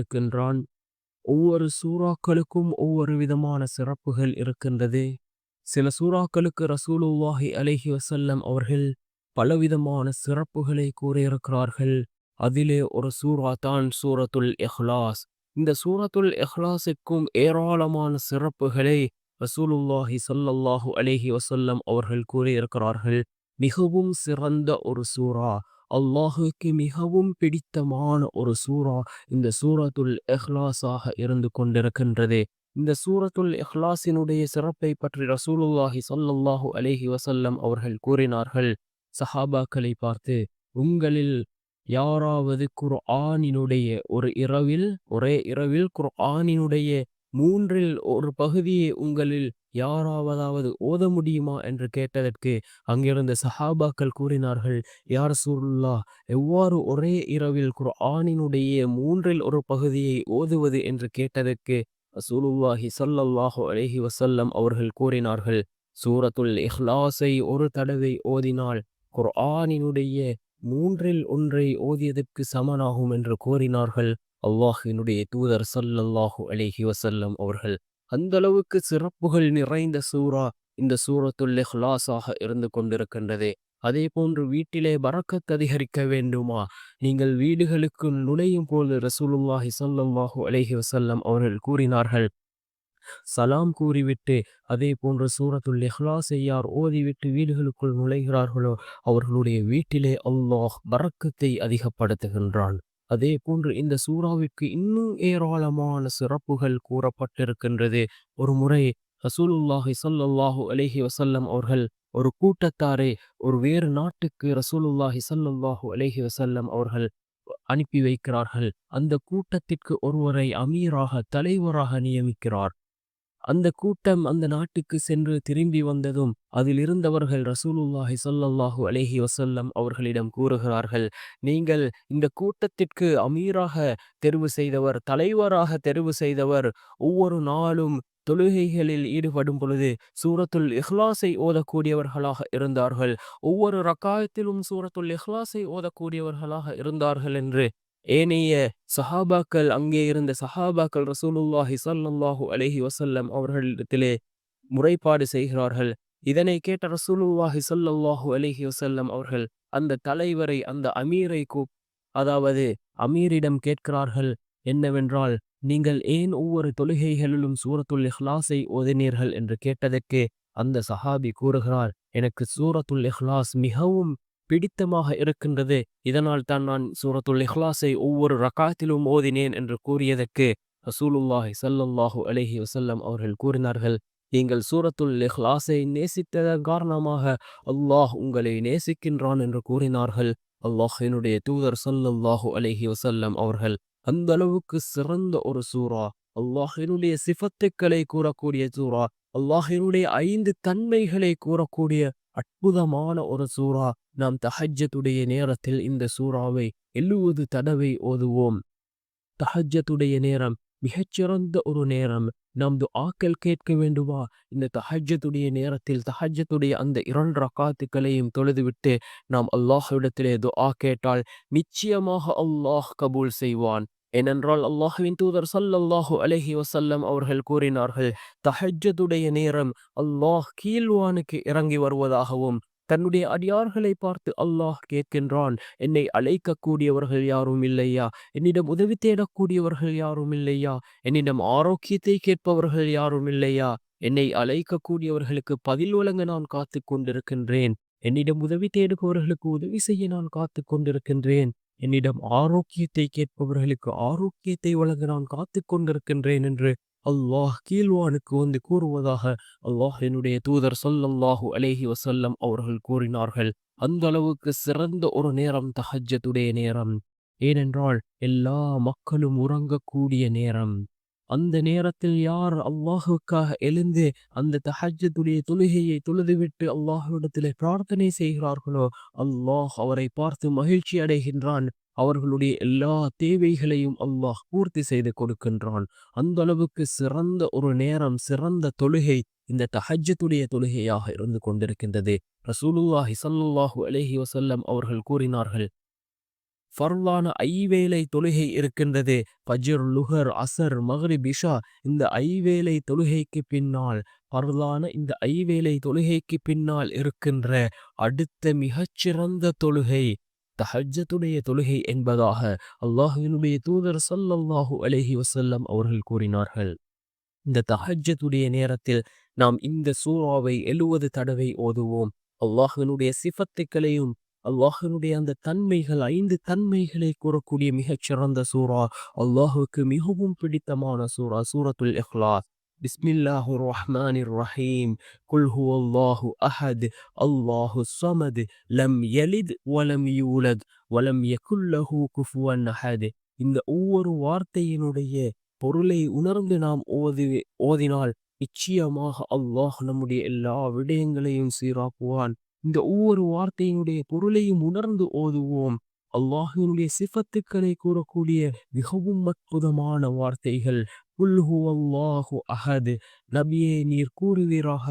இருக்கின்றான். ஒவ்வொரு சூறாக்களுக்கும் ஒவ்வொரு விதமான சிறப்புகள் இருக்கின்றது. சில சூறாக்களுக்கு ரசூலுல்லாஹி அலைஹி வஸல்லம் அவர்கள் பலவிதமான சிறப்புகளை கூறியிருக்கிறார்கள். அதிலே ஒரு சூறா தான் சூரத்துல் இஹ்லாஸ். இந்த சூரத்துல் இஹ்லாஸுக்கும் ஏராளமான சிறப்புகளை ரசூலுல்லாஹி ஸல்லல்லாஹு அலைஹி வஸல்லம் அவர்கள் கூறியிருக்கிறார்கள். மிகவும் சிறந்த ஒரு சூறா, அல்லாஹுக்கு மிகவும் பிடித்தமான ஒரு சூறா இந்த சூரத்துல் இஹ்லாஸாக இருந்து கொண்டிருக்கின்றது. இந்த சூரத்துல் இஹ்லாஸினுடைய சிறப்பை பற்றி ரசூலுல்லாஹி ஸல்லல்லாஹு அலைஹி வஸல்லம் அவர்கள் கூறினார்கள். சஹாபாக்களை பார்த்து, உங்களில் யாராவது குர்ஆனினுடைய ஒரே இரவில் குர்ஆனினுடைய மூன்றில் ஒரு பகுதியை உங்களில் யாராவதாவது ஓத முடியுமா என்று கேட்டதற்கு அங்கிருந்த சஹாபாக்கள் கூறினார்கள், யா ரசூலுல்லாஹ், எவ்வாறு ஒரே இரவில் குர்ஆனினுடைய மூன்றில் ஒரு பகுதியை ஓதுவது என்று கேட்டதற்கு ரசூலுல்லாஹி ஸல்லல்லாஹு அலைஹி வஸல்லம் அவர்கள் கூறினார்கள், சூரத்துல் இஹ்லாஸை ஒரு தடவை ஓதினால் குர்ஆனினுடைய மூன்றில் ஒன்றை ஓதியதற்கு சமனாகும் என்று கூறினார்கள் அல்லாஹ்வினுடைய தூதர் ஸல்லல்லாஹு அலைஹி வஸல்லம் அவர்கள். அந்த அளவுக்கு சிறப்புகள் நிறைந்த சூரா இந்த சூரத்துல் இஹ்லாஸாக இருந்து கொண்டிருக்கின்றது. அதே போன்று வீட்டிலே பரக்கத் அதிகரிக்க வேண்டுமா, நீங்கள் வீடுகளுக்கு நுழையும் போது ரசூலுல்லாஹி ஸல்லல்லாஹு அலைஹி வஸல்லம் அவர்கள் கூறினார்கள், சலாம் கூறிவிட்டு அதே போன்று சூரத்துல் இஹ்லாஸை யார் ஓதிவிட்டு வீடுகளுக்குள் நுழைகிறார்களோ அவர்களுடைய வீட்டிலே அல்லாஹ் பரக்கத்தை அதிகப்படுத்துகின்றான். அதே போன்று இந்த சூறாவிற்கு இன்னும் ஏராளமான சிறப்புகள் கூறப்பட்டிருக்கின்றது. ஒரு முறை ரசூலுல்லாஹி ஸல்லல்லாஹு அலைஹி வஸல்லம் அவர்கள் ஒரு கூட்டத்தாரை ஒரு வேறு நாட்டுக்கு ரசூலுல்லாஹி ஸல்லல்லாஹு அலைஹி வஸல்லம் அவர்கள் அனுப்பி வைக்கிறார்கள். அந்த கூட்டத்திற்கு ஒருவரை அமீராக தலைவராக நியமிக்கிறார். அந்த கூட்டம் அந்த நாட்டுக்கு சென்று திரும்பி வந்ததும் அதில் இருந்தவர்கள் ரசூலுல்லாஹி ஸல்லல்லாஹு அலைஹி வஸல்லம் அவர்களிடம் கூறுகிறார்கள், நீங்கள் இந்த கூட்டத்திற்கு அமீராக தெரிவு செய்தவர், தலைவராக தெரிவு செய்தவர் ஒவ்வொரு நாளும் தொழுகைகளில் ஈடுபடும் பொழுது சூரத்துல் இஹ்லாஸை ஓதக்கூடியவர்களாக இருந்தார்கள், ஒவ்வொரு ரக்காயத்திலும் சூரத்துல் இஹ்லாஸை ஓதக்கூடியவர்களாக இருந்தார்கள் என்று ஏனைய சஹாபாக்கள், அங்கே இருந்த சஹாபாக்கள் ரசூலுல்லாஹி ஸல்லல்லாஹு அலைஹி வஸல்லம் அவர்களிடத்திலே முறைப்பாடு செய்கிறார்கள். இதனை கேட்ட ரசூலுல்லாஹி ஸல்லல்லாஹு அலைஹி வஸல்லம் அவர்கள் அந்த தலைவரை, அந்த அமீரை அதாவது அமீரிடம் கேட்கிறார்கள் என்னவென்றால், நீங்கள் ஏன் ஒவ்வொரு தொழுகைகளிலும் சூரத்துல் இஹ்லாஸை ஓதினீர்கள் என்று கேட்டதற்கு அந்த சஹாபி கூறுகிறார், எனக்கு சூரத்துல் இஹ்லாஸ் மிகவும் பிடித்தமாக இருக்கின்றது, இதனால் தான் நான் சூரத்துல் இஹ்லாஸை ஒவ்வொரு ரக்காத்திலும் ஓதினேன் என்று கூறியதற்கு ரசூலுல்லாஹி ஸல்லல்லாஹு அலைஹி வஸல்லம் அவர்கள் கூறினார்கள், நீங்கள் சூரத்துல் இஹ்லாஸை நேசித்ததன் காரணமாக அல்லாஹ் உங்களை நேசிக்கின்றான் என்று கூறினார்கள். அல்லாஹ்வினுடைய தூதர் ஸல்லல்லாஹு அலைஹி வஸல்லம் அவர்கள் அந்த அளவுக்கு சிறந்த ஒரு சூரா, அல்லாஹ்வினுடைய சிஃபத்துக்களை கூறக்கூடிய சூரா, அல்லாஹ்வினுடைய 5 தன்மைகளை கூறக்கூடிய அற்புதமான ஒரு சூரா. நாம் தஹஜ்ஜுடைய நேரத்தில் இந்த சூறாவை 70 தடவை ஓதுவோம். தஹஜ்ஜுடைய நேரம் மிகச்சிறந்த ஒரு நேரம். நாம் துஆக்கள் கேட்க வேண்டுமா, இந்த தஹஜ்ஜுடைய நேரத்தில் தஹஜ்ஜுடைய அந்த 2 ரக்காத்துக்களையும் தொழுதுவிட்டு நாம் அல்லாஹ்விடத்திலே துஆ கேட்டால் நிச்சயமாக அல்லாஹ் கபூல் செய்வான். ஏனென்றால் அல்லாஹ்வின் தூதர் ஸல்லல்லாஹு அலைஹி வஸல்லம் அவர்கள் கூறினார்கள், தஹஜ்ஜுடைய நேரம் அல்லாஹ் கீழ்வானுக்கு இறங்கி வருவதாகவும் தன்னுடைய அடியார்களை பார்த்து அல்லாஹ் கேட்கின்றான், என்னை அழைக்கக்கூடியவர்கள் யாரும் இல்லையா, என்னிடம் உதவி தேடக்கூடியவர்கள் யாரும் இல்லையா, என்னிடம் ஆரோக்கியத்தை கேட்பவர்கள் யாரும் இல்லையா, என்னை அழைக்கக்கூடியவர்களுக்கு பதில் வழங்க நான் காத்து கொண்டிருக்கின்றேன், என்னிடம் உதவி தேடுபவர்களுக்கு உதவி செய்ய நான் காத்து கொண்டிருக்கின்றேன், என்னிடம் ஆரோக்கியத்தை கேட்பவர்களுக்கு ஆரோக்கியத்தை வழங்க நான் காத்து கொண்டிருக்கின்றேன் என்று அல்லாஹ் கீழ்வானுக்கு வந்து கூறுவதாக அல்லாஹ்வினுடைய தூதர் ஸல்லல்லாஹு அலைஹி வஸல்லம் அவர்கள் கூறினார்கள். அந்த அளவுக்கு சிறந்த ஒரு நேரம் தஹஜ்ஜுடைய நேரம். ஏனென்றால் எல்லா மக்களும் உறங்கக்கூடிய நேரம். அந்த நேரத்தில் யார் அல்லாஹுக்காக எழுந்து அந்த தஹஜ்ஜுடைய தொழுகையை தொழுதுவிட்டு அல்லாஹ்விடத்திலே பிரார்த்தனை செய்கிறார்களோ அல்லாஹ் அவரை பார்த்து மகிழ்ச்சி அடைகின்றான். அவர்களுடைய எல்லா தேவைகளையும் அல்லாஹ் பூர்த்தி செய்து கொடுக்கின்றான். அந்த அளவுக்கு சிறந்த ஒரு நேரம், சிறந்த தொழுகை இந்த தஹஜ்ஜுடைய தொழுகையாக இருந்து கொண்டிருக்கின்றது. ரசூலுல்லாஹி ஸல்லல்லாஹு அலைஹி வஸல்லம் அவர்கள் கூறினார்கள், ஃபர்லான ஐவேளை தொழுகை இருக்கின்றது. ஃபஜ்ர், லுஹர், அசர், மக்ரிப், இஷா இந்த ஐவேளை தொழுகைக்கு பின்னால் ஃபர்லான இந்த ஐவேளை தொழுகைக்கு பின்னால் இருக்கின்ற அடுத்த மிகச்சிறந்த தொழுகை தஹஜ்ஜத்துடைய தொழுகை என்பதாக அல்லாஹ்வினுடைய தூதர் ஸல்லல்லாஹு அலைஹி வஸல்லம் அவர்கள் கூறினார்கள். இந்த தஹஜ்ஜத்துடைய நேரத்தில் நாம் இந்த சூறாவை 70 தடவை ஓதுவோம். அல்லாஹ்வினுடைய சிஃபத்துக்களையும் அல்லாஹ்வினுடைய அந்த தன்மைகள் 5 தன்மைகளை கூறக்கூடிய மிகச்சிறந்த சூறா, அல்லாஹுக்கு மிகவும் பிடித்தமான சூறா சூரத்துல் இக்லாஸ். பிஸ்மில்லாஹிர் ரஹ்மானிர் ரஹீம். குல் ஹுவல்லாஹு அஹத் அல்லாஹு ஸமத் லம் யலித் வலம் யூலத் வலம் யகுல் லஹு குஃபுவன் அஹத். இந்த ஒவ்வொரு வார்த்தையினுடைய பொருளை உணர்ந்து நாம் ஓதினால் நிச்சயமாக அல்லாஹ் நம்முடைய எல்லா விடயங்களையும் சீராக்குவான். இந்த ஒவ்வொரு வார்த்தையினுடைய பொருளையும் உணர்ந்து ஓதுவோம். அல்லாஹினுடைய சிஃபத்துக்களை கூறக்கூடிய மிகவும் அற்புதமான வார்த்தைகள். குல் ஹுவல்லாஹு அஹத். நபியே நீர் கூறுவீராக,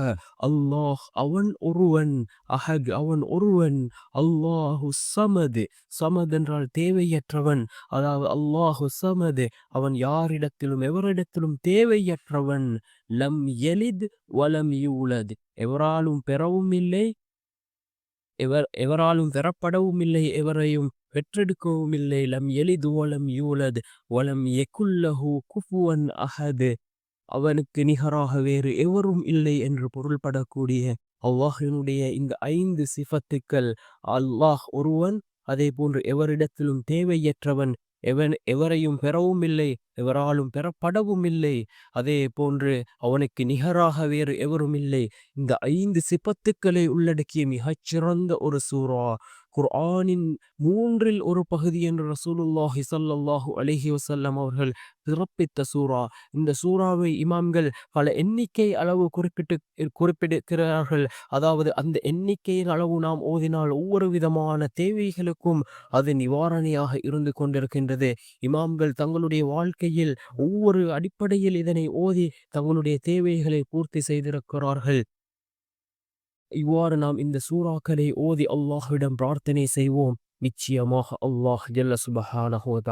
அல்லாஹ் அவன் ஒருவன், அஹத் அவன் ஒருவன், அல்லாஹு ஸமத். ஸமத் என்றால் தேவையற்றவன், அதாவது அல்லாஹு ஸமத் அவன் யாரிடத்திலும் எவரிடத்திலும் தேவையற்றவன். லம் யலித் வலம் யூலத் எவராலும் பெறவும் இல்லை, எவராலும் பெறப்படவும் இல்லை, எவரையும் பெற்றெடுக்கவும் இல்லை. லம் யலித் வலம் யூலத் வலம் யகுல் லஹு குஃபுவன் அஹத் அவனுக்கு நிகராக வேறு எவரும் இல்லை என்று பொருள்படக்கூடிய அல்லாஹினுடைய இந்த 5 சிஃபத்துக்கள். அல்லாஹ் ஒருவன், அதே போன்று எவரிடத்திலும் தேவையற்றவன், எவரையும் பெறவும் இல்லை, எவராலும் பெறப்படவும் இல்லை, அதே போன்று அவனுக்கு நிகராக வேறு எவரும் இல்லை. இந்த 5 சிபத்துக்களை உள்ளடக்கிய மிகச்சிறந்த ஒரு சூரா. குர்ஆனின் 3ல் ஒரு பகுதி என்று ரசூலுல்லாஹி ஸல்லல்லாஹு அலைஹி வஸல்லம் அவர்கள் சிறப்பித்த சூரா. இந்த சூறாவை இமாம்கள் பல எண்ணிக்கை அளவு குறிப்பிடுகிறார்கள். அதாவது அந்த எண்ணிக்கையின் அளவு நாம் ஓதினால் ஒவ்வொரு விதமான தேவைகளுக்கும் அது நிவாரணியாக இருந்து கொண்டிருக்கின்றது. இமாம்கள் தங்களுடைய வாழ்க்கையில் ஒவ்வொரு அடிப்படையில் இதனை ஓதி தங்களுடைய தேவைகளை பூர்த்தி செய்திருக்கிறார்கள். இவ்வாறு நாம் இந்த சூறாக்களை ஓதி அல்லாஹ்விடம் பிரார்த்தனை செய்வோம். நிச்சயமாக அல்லாஹ் ஜல்ல சுப்ஹானஹு வ தஆலா